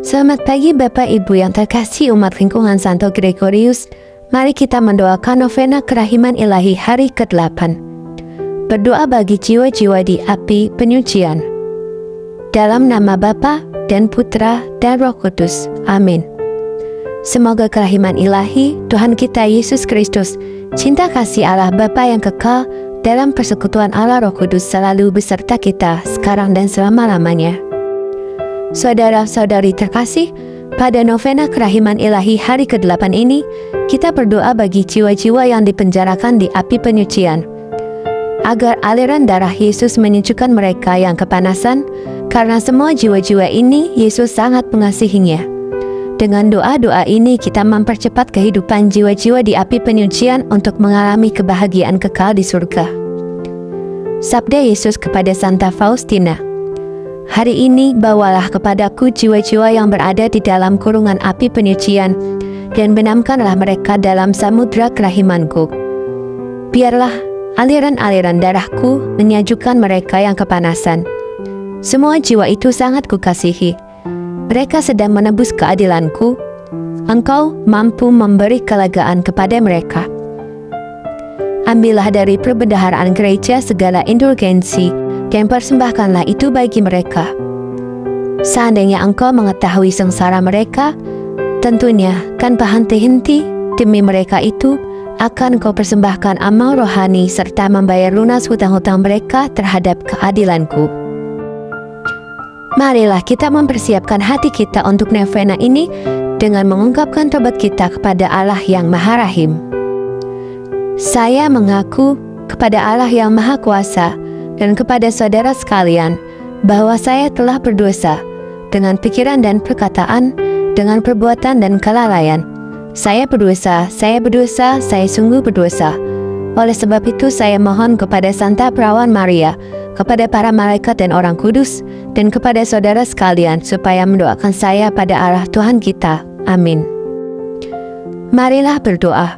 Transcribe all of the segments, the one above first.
Selamat pagi Bapak Ibu yang terkasih umat lingkungan Santo Gregorius. Mari kita mendoakan novena kerahiman ilahi hari ke-8. Berdoa bagi jiwa-jiwa di api penyucian. Dalam nama Bapa dan Putra dan Roh Kudus. Amin. Semoga kerahiman ilahi Tuhan kita Yesus Kristus, cinta kasih Allah Bapa yang kekal, dalam persekutuan Allah Roh Kudus selalu beserta kita sekarang dan selama-lamanya. Saudara-saudari terkasih, pada novena kerahiman ilahi hari ke-8 ini, kita berdoa bagi jiwa-jiwa yang dipenjarakan di api penyucian, agar aliran darah Yesus menyejukkan mereka yang kepanasan, karena semua jiwa-jiwa ini Yesus sangat mengasihinya. Dengan doa-doa ini kita mempercepat kehidupan jiwa-jiwa di api penyucian untuk mengalami kebahagiaan kekal di surga. Sabda Yesus kepada Santa Faustina, "Hari ini bawalah kepadaku jiwa-jiwa yang berada di dalam kurungan api penyucian, dan benamkanlah mereka dalam samudra kerahimanku. Biarlah aliran-aliran darahku menyejukkan mereka yang kepanasan. Semua jiwa itu sangat kukasihi. Mereka sedang menebus keadilanku. Engkau mampu memberi kelegaan kepada mereka. Ambillah dari perbendaharaan gereja segala indulgensi, dan persembahkanlah itu bagi mereka. Seandainya engkau mengetahui sengsara mereka, tentunya tanpa henti-henti demi mereka itu akan kau persembahkan amal rohani serta membayar lunas hutang-hutang mereka terhadap keadilanku." Marilah kita mempersiapkan hati kita untuk novena ini dengan mengungkapkan tobat kita kepada Allah yang Maha Rahim. Saya mengaku kepada Allah yang Maha Kuasa dan kepada saudara sekalian, bahwa saya telah berdosa dengan pikiran dan perkataan, dengan perbuatan dan kelalaian. Saya berdosa, saya sungguh berdosa. Oleh sebab itu saya mohon kepada Santa Perawan Maria, kepada para malaikat dan orang kudus, dan kepada saudara sekalian, supaya mendoakan saya pada Allah Tuhan kita. Amin. Marilah berdoa.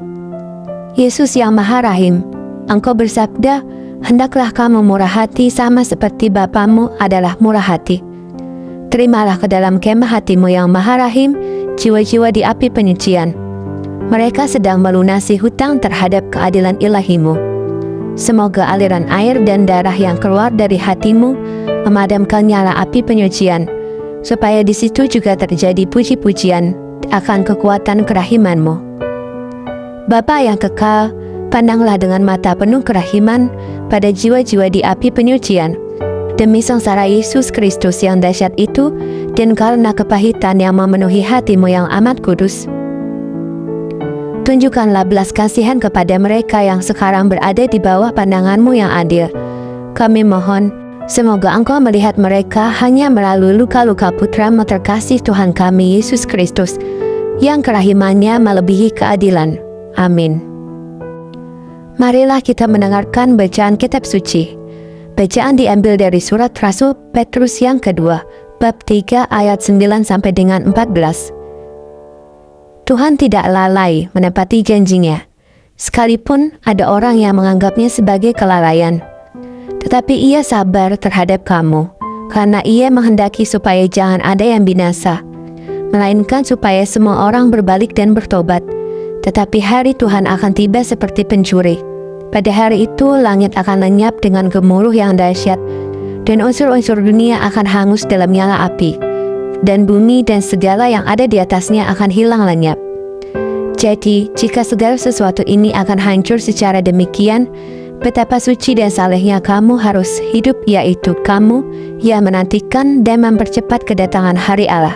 Yesus yang Maha Rahim, Engkau bersabda, "Hendaklah kamu murah hati sama seperti Bapamu adalah murah hati." Terimalah ke dalam kemah hatimu yang Maha Rahim jiwa-jiwa di api penyucian. Mereka sedang melunasi hutang terhadap keadilan ilahimu. Semoga aliran air dan darah yang keluar dari hatimu memadamkan nyala api penyucian, supaya di situ juga terjadi puji-pujian akan kekuatan kerahimanmu. Bapa yang kekal, pandanglah dengan mata penuh kerahiman pada jiwa-jiwa di api penyucian, demi sengsara Yesus Kristus yang dahsyat itu, dan karena kepahitan yang memenuhi hatimu yang amat kudus. Tunjukkanlah belas kasihan kepada mereka yang sekarang berada di bawah pandanganmu yang adil. Kami mohon, semoga Engkau melihat mereka hanya melalui luka-luka putra-Mu terkasih Tuhan kami Yesus Kristus, yang kerahimannya melebihi keadilan. Amin. Marilah kita mendengarkan bacaan kitab suci. Bacaan diambil dari surat Rasul Petrus yang kedua, bab 3 ayat 9 sampai dengan 14. Tuhan tidak lalai menepati janjinya, sekalipun ada orang yang menganggapnya sebagai kelalaian. Tetapi Ia sabar terhadap kamu, karena Ia menghendaki supaya jangan ada yang binasa, melainkan supaya semua orang berbalik dan bertobat. Tetapi hari Tuhan akan tiba seperti pencuri. Pada hari itu langit akan lenyap dengan gemuruh yang dahsyat, dan unsur-unsur dunia akan hangus dalam nyala api, dan bumi dan segala yang ada di atasnya akan hilang lenyap. Jadi, jika segala sesuatu ini akan hancur secara demikian, betapa suci dan salehnya kamu harus hidup, yaitu kamu yang menantikan dan mempercepat kedatangan hari Allah.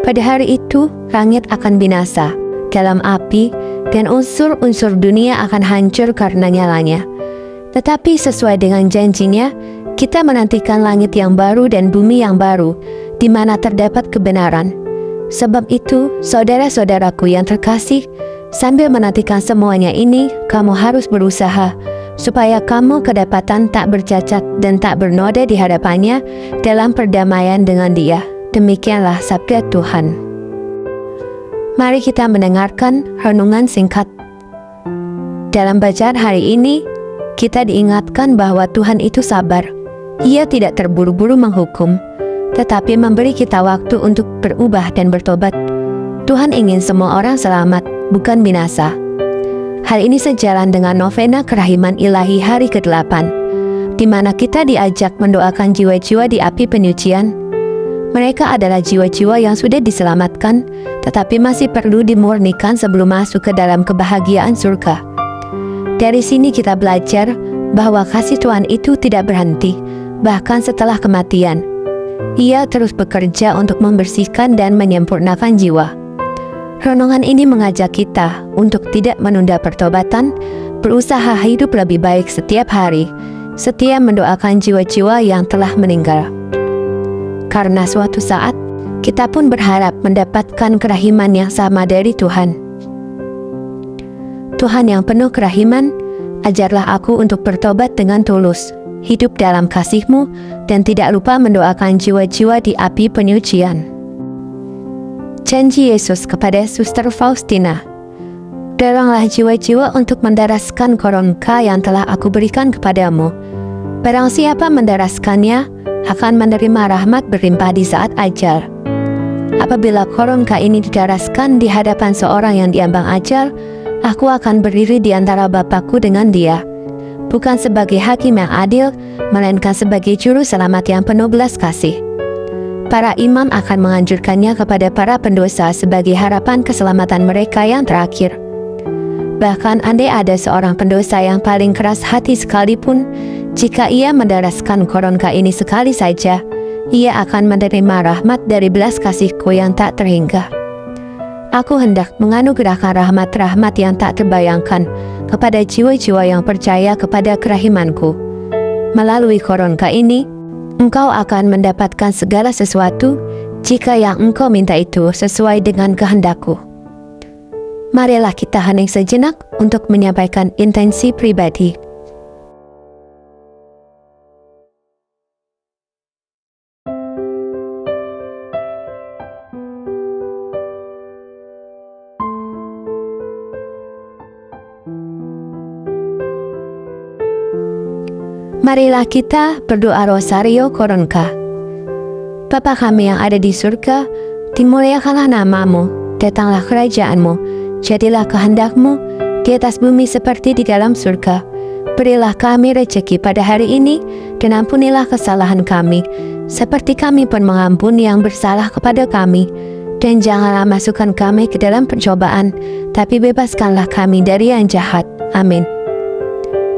Pada hari itu, langit akan binasa dalam api, dan unsur-unsur dunia akan hancur karena nyalanya. Tetapi sesuai dengan janjinya, kita menantikan langit yang baru dan bumi yang baru, di mana terdapat kebenaran. Sebab itu, saudara-saudaraku yang terkasih, sambil menantikan semuanya ini, kamu harus berusaha, supaya kamu kedapatan tak bercacat dan tak bernoda di hadapannya dalam perdamaian dengan Dia. Demikianlah sabda Tuhan. Mari kita mendengarkan renungan singkat. Dalam bacaan hari ini, kita diingatkan bahwa Tuhan itu sabar. Ia tidak terburu-buru menghukum, tetapi memberi kita waktu untuk berubah dan bertobat. Tuhan ingin semua orang selamat, bukan binasa. Hal ini sejalan dengan novena kerahiman ilahi hari ke-8, di mana kita diajak mendoakan jiwa-jiwa di api penyucian. Mereka adalah jiwa-jiwa yang sudah diselamatkan, tetapi masih perlu dimurnikan sebelum masuk ke dalam kebahagiaan surga. Dari sini kita belajar bahwa kasih Tuhan itu tidak berhenti, bahkan setelah kematian. Ia terus bekerja untuk membersihkan dan menyempurnakan jiwa. Renungan ini mengajak kita untuk tidak menunda pertobatan, berusaha hidup lebih baik setiap hari, setia mendoakan jiwa-jiwa yang telah meninggal. Karena suatu saat, kita pun berharap mendapatkan kerahiman yang sama dari Tuhan. Tuhan yang penuh kerahiman, ajarlah aku untuk bertobat dengan tulus, hidup dalam kasih-Mu, dan tidak lupa mendoakan jiwa-jiwa di api penyucian. Janji Yesus kepada Suster Faustina, doronglah jiwa-jiwa untuk mendaraskan koronka yang telah aku berikan kepadamu. Barang siapa mendaraskannya, akan menerima rahmat berlimpah di saat ajal. Apabila koronka ini didaraskan di hadapan seorang yang diambang ajal, aku akan berdiri di antara Bapakku dengan dia, bukan sebagai hakim yang adil, melainkan sebagai juru selamat yang penuh belas kasih. Para imam akan menganjurkannya kepada para pendosa sebagai harapan keselamatan mereka yang terakhir. Bahkan andai ada seorang pendosa yang paling keras hati sekalipun, jika ia mendaraskan koronka ini sekali saja, ia akan menerima rahmat dari belas kasih-Ku yang tak terhingga. Aku hendak menganugerahkan rahmat-rahmat yang tak terbayangkan kepada jiwa-jiwa yang percaya kepada kerahiman-Ku. Melalui koronka ini, engkau akan mendapatkan segala sesuatu jika yang engkau minta itu sesuai dengan kehendak-Ku. Marilah kita hening sejenak untuk menyampaikan intensi pribadi. Marilah kita berdoa Rosario Koronka. Bapa kami yang ada di surga, dimuliakanlah nama-Mu, datanglah kerajaan-Mu, jadilah kehendak-Mu di atas bumi seperti di dalam surga. Berilah kami rezeki pada hari ini, dan ampunilah kesalahan kami, seperti kami pun mengampuni yang bersalah kepada kami. Dan janganlah masukkan kami ke dalam pencobaan, tapi bebaskanlah kami dari yang jahat. Amin.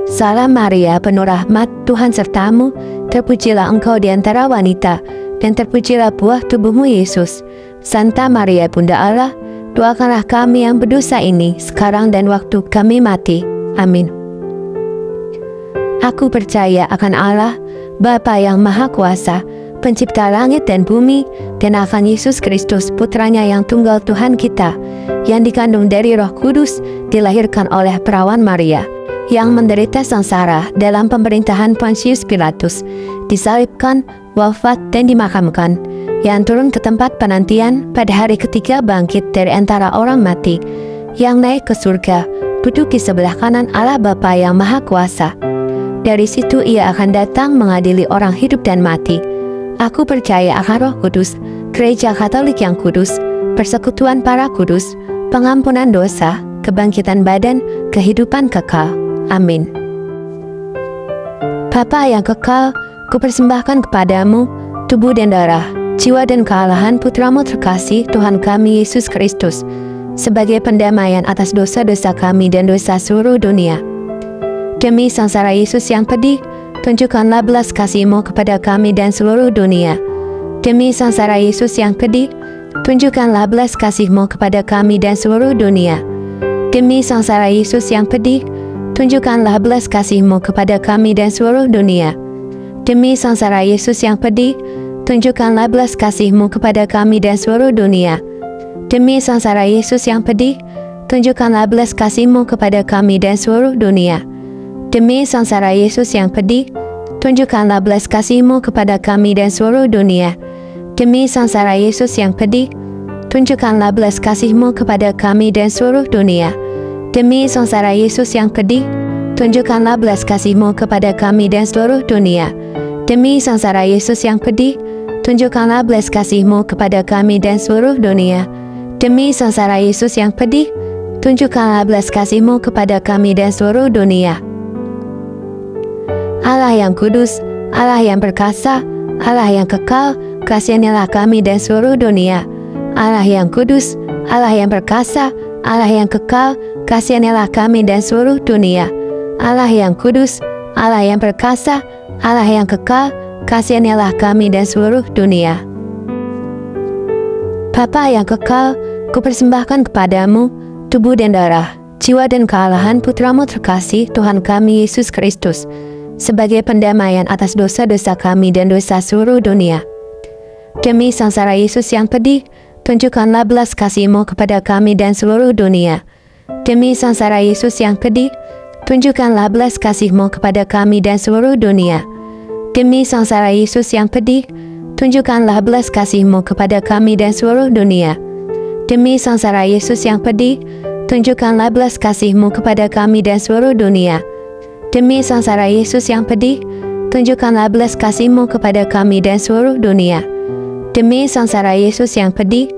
Salam Maria, penuh rahmat, Tuhan sertamu, terpujilah engkau di antara wanita, dan terpujilah buah tubuhmu Yesus. Santa Maria Bunda Allah, doakanlah kami yang berdosa ini, sekarang dan waktu kami mati. Amin. Aku percaya akan Allah, Bapa yang Maha Kuasa, Pencipta langit dan bumi, dan akan Yesus Kristus, Putranya yang tunggal Tuhan kita, yang dikandung dari Roh Kudus, dilahirkan oleh perawan Maria, yang menderita sengsara dalam pemerintahan Pontius Pilatus, disalibkan, wafat dan dimakamkan, yang turun ke tempat penantian, pada hari ketiga bangkit dari antara orang mati, yang naik ke surga, duduk di sebelah kanan Allah Bapa yang Maha Kuasa. Dari situ ia akan datang mengadili orang hidup dan mati. Aku percaya akan Roh Kudus, Gereja Katolik yang kudus, persekutuan para kudus, pengampunan dosa, kebangkitan badan, kehidupan kekal. Amin. Bapa yang kekal, kupersembahkan kepadamu tubuh dan darah, jiwa dan kealahan Putramu terkasih Tuhan kami Yesus Kristus, sebagai pendamaian atas dosa-dosa kami dan dosa seluruh dunia. Demi sengsara Yesus yang pedih, tunjukkanlah belas kasih-Mu kepada kami dan seluruh dunia. Demi sengsara Yesus yang pedih, tunjukkanlah belas kasih-Mu kepada kami dan seluruh dunia. Demi sengsara Yesus yang pedih, tunjukkanlah belas kasih-Mu kepada kami dan seluruh dunia. Demi sengsara Yesus yang pedih, tunjukkanlah belas kasih-Mu kepada kami dan seluruh dunia. Demi sengsara Yesus yang pedih, tunjukkanlah belas kasih-Mu kepada kami dan seluruh dunia. Demi sengsara Yesus yang pedih, tunjukkanlah belas kasih-Mu kepada kami dan seluruh dunia. Demi sengsara Yesus yang pedih, tunjukkanlah belas kasih-Mu kepada kami dan seluruh dunia. Demi sengsara Yesus yang pedih, tunjukkanlah belas kasih-Mu kepada kami dan seluruh dunia. Demi sengsara Yesus yang pedih, tunjukkanlah belas kasih-Mu kepada kami dan seluruh dunia. Demi sengsara Yesus yang pedih, tunjukkanlah belas kasih-Mu kepada kami dan seluruh dunia. Allah yang kudus, Allah yang perkasa, Allah yang kekal, kasihanilah kami dan seluruh dunia. Allah yang kudus, Allah yang perkasa, Allah yang kekal, kasihanilah kami dan seluruh dunia. Allah yang kudus, Allah yang perkasa, Allah yang kekal, kasihanilah kami dan seluruh dunia. Bapa yang kekal, kupersembahkan kepadamu tubuh dan darah, jiwa dan kealahan Putra-Mu terkasih Tuhan kami Yesus Kristus, sebagai pendamaian atas dosa-dosa kami dan dosa seluruh dunia. Demi sengsara Yesus yang pedih, tunjukkanlah belas kasih-Mu kepada kami dan seluruh dunia. Demi sengsara Yesus yang pedih, tunjukkanlah belas kasih-Mu kepada kami dan seluruh dunia. Demi sengsara Yesus yang pedih, tunjukkanlah belas kasih-Mu kepada kami dan seluruh dunia. Demi sengsara Yesus yang pedih, tunjukkanlah belas kasih-Mu kepada kami dan seluruh dunia. Demi sengsara Yesus yang pedih, tunjukkanlah belas kasih-Mu kepada kami dan seluruh dunia. Demi sengsara Yesus yang pedih,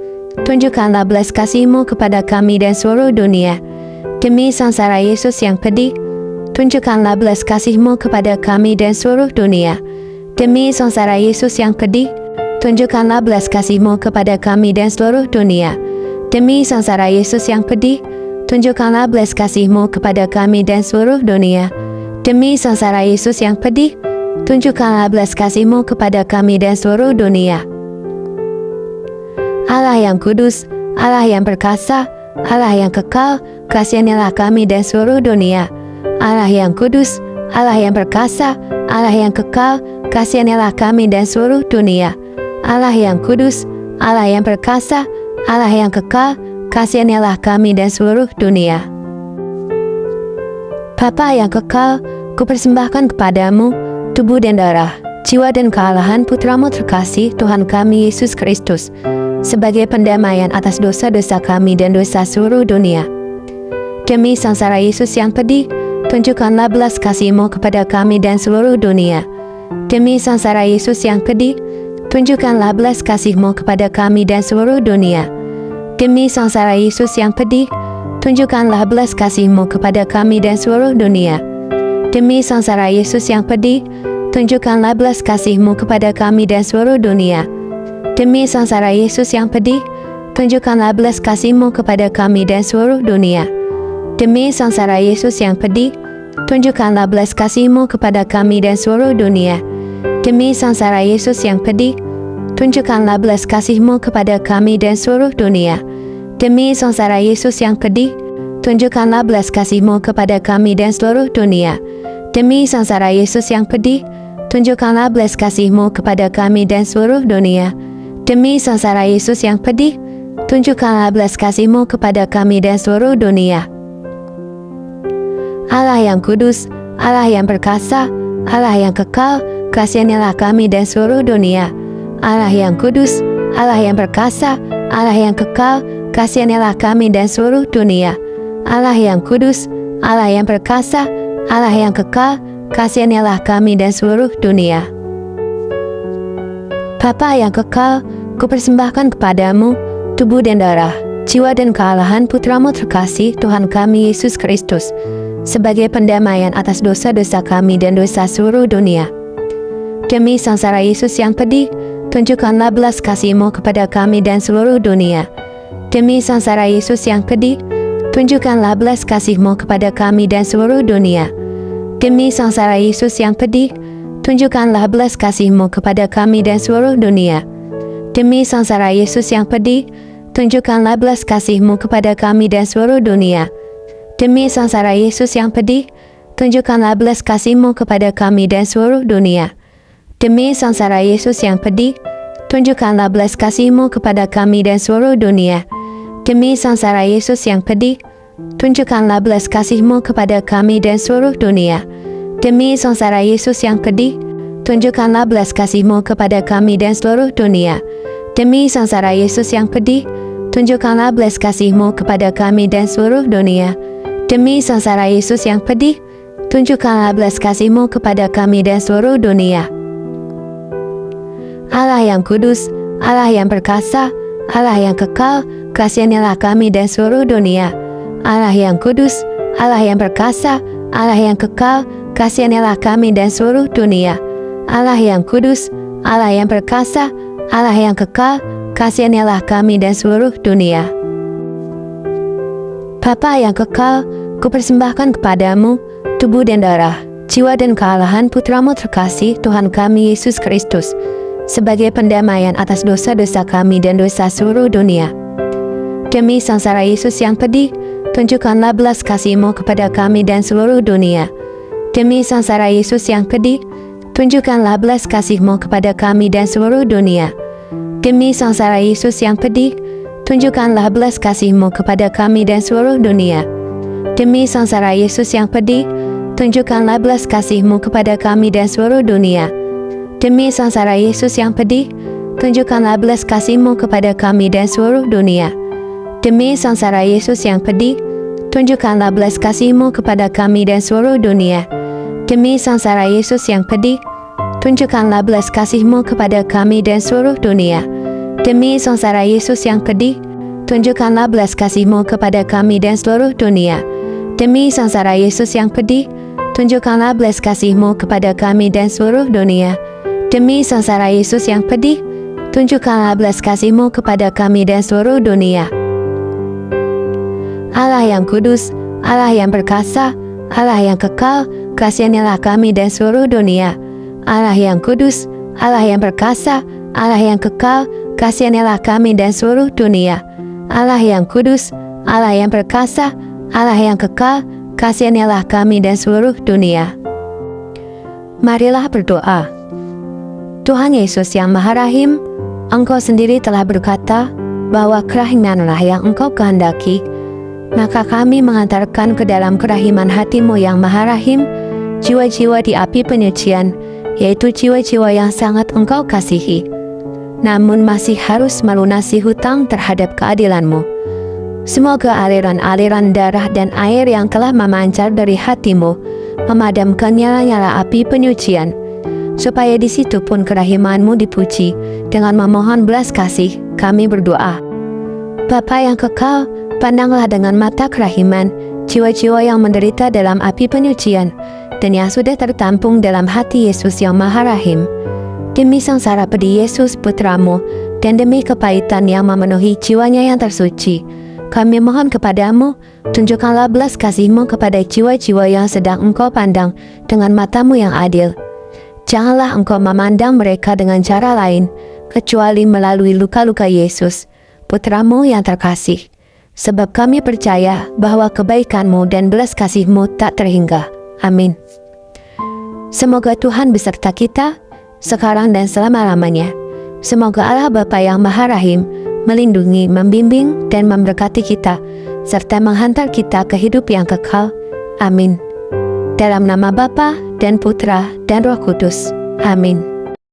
tunjukkanlah belas kasih-Mu kepada kami dan seluruh dunia. Demi sengsara Yesus yang pedih, tunjukkanlah belas kasih-Mu kepada kami dan seluruh dunia. Demi sengsara Yesus yang pedih, tunjukkanlah belas kasih-Mu kepada kami dan seluruh dunia. Demi sengsara Yesus yang pedih, tunjukkanlah belas kasih-Mu kepada kami dan seluruh dunia. Demi sengsara Yesus yang pedih, tunjukkanlah belas kasih-Mu kepada kami dan seluruh dunia. Allah yang kudus, Allah yang perkasa, Allah yang kekal, kasihanilah kami dan seluruh dunia. Allah yang kudus, Allah yang perkasa, Allah yang kekal, kasihanilah kami dan seluruh dunia. Allah yang kudus, Allah yang perkasa, Allah yang kekal, kasihanilah kami dan seluruh dunia. Bapa yang kekal, kupersembahkan kepadamu tubuh dan darah, jiwa dan kealahan Putra-Mu terkasih Tuhan kami Yesus Kristus, sebagai pendamaian atas dosa-dosa kami dan dosa seluruh dunia. Demi sengsara Yesus yang pedih, tunjukkanlah belas kasih-Mu kepada kami dan seluruh dunia. Demi sengsara Yesus yang pedih, tunjukkanlah belas kasih-Mu kepada kami dan seluruh dunia. Demi sengsara Yesus yang pedih, tunjukkanlah belas kasih-Mu kepada kami dan seluruh dunia. Demi sengsara Yesus yang pedih, tunjukkanlah belas kasih-Mu kepada kami dan seluruh dunia. Demi sengsara Yesus yang pedih, tunjukkanlah belas kasih-Mu kepada kami dan seluruh dunia. Demi sengsara Yesus yang pedih, tunjukkanlah belas kasih-Mu kepada kami dan seluruh dunia. Demi sengsara Yesus yang pedih, tunjukkanlah belas kasih-Mu kepada kami dan seluruh dunia. Demi sengsara Yesus yang pedih, tunjukkanlah belas kasih-Mu kepada kami dan seluruh dunia. Demi sengsara Yesus yang pedih, tunjukkanlah belas kasih-Mu kepada kami dan seluruh dunia. Demi sengsara Yesus yang pedih, tunjukkanlah belas kasih-Mu kepada kami dan seluruh dunia. Allah yang kudus, Allah yang perkasa, Allah yang kekal, kasihanilah kami dan seluruh dunia. Allah yang kudus, Allah yang perkasa, Allah yang kekal, kasihanilah kami dan seluruh dunia. Allah yang kudus, Allah yang perkasa, Allah yang kekal, kasihanilah kami dan seluruh dunia. Bapa yang kekal, kupersembahkan kepadamu tubuh dan darah, jiwa dan kealahan Putra-Mu terkasih Tuhan kami Yesus Kristus, sebagai pendamaian atas dosa-dosa kami dan dosa seluruh dunia. Demi sengsara Yesus yang pedih, tunjukkanlah belas kasih-Mu kepada kami dan seluruh dunia. Demi sengsara Yesus yang pedih, tunjukkanlah belas kasih-Mu kepada kami dan seluruh dunia. Demi sengsara Yesus yang pedih, tunjukkanlah belas kasih-Mu kepada kami dan seluruh dunia. Demi sengsara Yesus yang pedih, tunjukkanlah belas kasih-Mu kepada kami dan seluruh dunia. Demi sengsara Yesus yang pedih, tunjukkanlah belas kasih-Mu kepada kami dan seluruh dunia. Demi sengsara Yesus yang pedih, tunjukkanlah belas kasih-Mu kepada kami dan seluruh dunia. Demi sengsara Yesus yang pedih, tunjukkanlah belas kasih-Mu kepada kami dan seluruh dunia. Demi sengsara Yesus yang pedih, tunjukkanlah belas kasih-Mu kepada kami dan seluruh dunia. Demi sengsara Yesus yang pedih, tunjukkanlah belas kasih-Mu kepada kami dan seluruh dunia. Demi sengsara Yesus yang pedih, tunjukkanlah belas kasih-Mu kepada kami dan seluruh dunia. Allah yang kudus, Allah yang perkasa, Allah yang kekal, kasihanilah kami dan seluruh dunia. Allah yang kudus, Allah yang perkasa, Allah yang kekal, kasihanilah kami dan seluruh dunia. Allah yang kudus, Allah yang perkasa, Allah yang kekal, kasihanilah kami dan seluruh dunia. Bapa yang kekal, kupersembahkan kepadamu tubuh dan darah, jiwa dan kealahan Putramu terkasih Tuhan kami Yesus Kristus, sebagai pendamaian atas dosa-dosa kami dan dosa seluruh dunia. Demi sengsara Yesus yang pedih, tunjukkanlah belas kasih-Mu kepada kami dan seluruh dunia. Demi sengsara Yesus yang pedih, tunjukkanlah belas kasih-Mu kepada kami dan seluruh dunia. Demi sengsara Yesus yang pedih, tunjukkanlah belas kasih-Mu kepada kami dan seluruh dunia. Demi sengsara Yesus yang pedih, tunjukkanlah belas kasih-Mu kepada kami dan seluruh dunia. Demi sengsara Yesus yang pedih, tunjukkanlah belas kasih-Mu kepada kami dan seluruh dunia. Demi sengsara Yesus yang pedih, tunjukkanlah belas kasih-Mu kepada kami dan seluruh dunia. Demi sengsara Yesus yang pedih, tunjukkanlah belas kasih-Mu kepada kami dan seluruh dunia. Demi sengsara Yesus yang pedih, tunjukkanlah belas kasih-Mu kepada kami dan seluruh dunia. Demi sengsara Yesus yang pedih, tunjukkanlah belas kasih-Mu kepada kami dan seluruh dunia. Demi sengsara Yesus yang pedih, tunjukkanlah belas kasih-Mu kepada kami dan seluruh dunia. Allah yang kudus, Allah yang perkasa, Allah yang kekal, kasihanilah kami dan seluruh dunia. Allah yang kudus, Allah yang perkasa, Allah yang kekal, kasihanilah kami dan seluruh dunia. Allah yang kudus, Allah yang perkasa, Allah yang kekal, kasihanilah kami dan seluruh dunia. Marilah berdoa. Tuhan Yesus yang Maha Rahim, Engkau sendiri telah berkata bahwa kerahimanlah yang Engkau kehendaki. Maka kami mengantarkan ke dalam kerahiman hati-Mu yang Maha Rahim, jiwa-jiwa di api penyucian, yaitu jiwa-jiwa yang sangat Engkau kasihi, namun masih harus melunasi hutang terhadap keadilan-Mu. Semoga aliran-aliran darah dan air yang telah memancar dari hati-Mu memadamkan nyala-nyala api penyucian, supaya di situ pun kerahiman-Mu dipuji. Dengan memohon belas kasih, kami berdoa. Bapa yang kekal, pandanglah dengan mata kerahiman jiwa-jiwa yang menderita dalam api penyucian dan yang sudah tertampung dalam hati Yesus yang Maha Rahim. Demi sengsara pedih Yesus Putra-Mu dan demi kepahitan yang memenuhi jiwanya yang tersuci, kami mohon kepadamu, tunjukkanlah belas kasih-Mu kepada jiwa-jiwa yang sedang Engkau pandang dengan mata-Mu yang adil. Janganlah Engkau memandang mereka dengan cara lain, kecuali melalui luka-luka Yesus, Putra-Mu yang terkasih. Sebab kami percaya bahwa kebaikan-Mu dan belas kasih-Mu tak terhingga. Amin. Semoga Tuhan beserta kita, sekarang dan selama-lamanya. Semoga Allah Bapa yang Maha Rahim melindungi, membimbing, dan memberkati kita, serta menghantar kita ke hidup yang kekal. Amin. Dalam nama Bapa dan Putra dan Roh Kudus. Amin.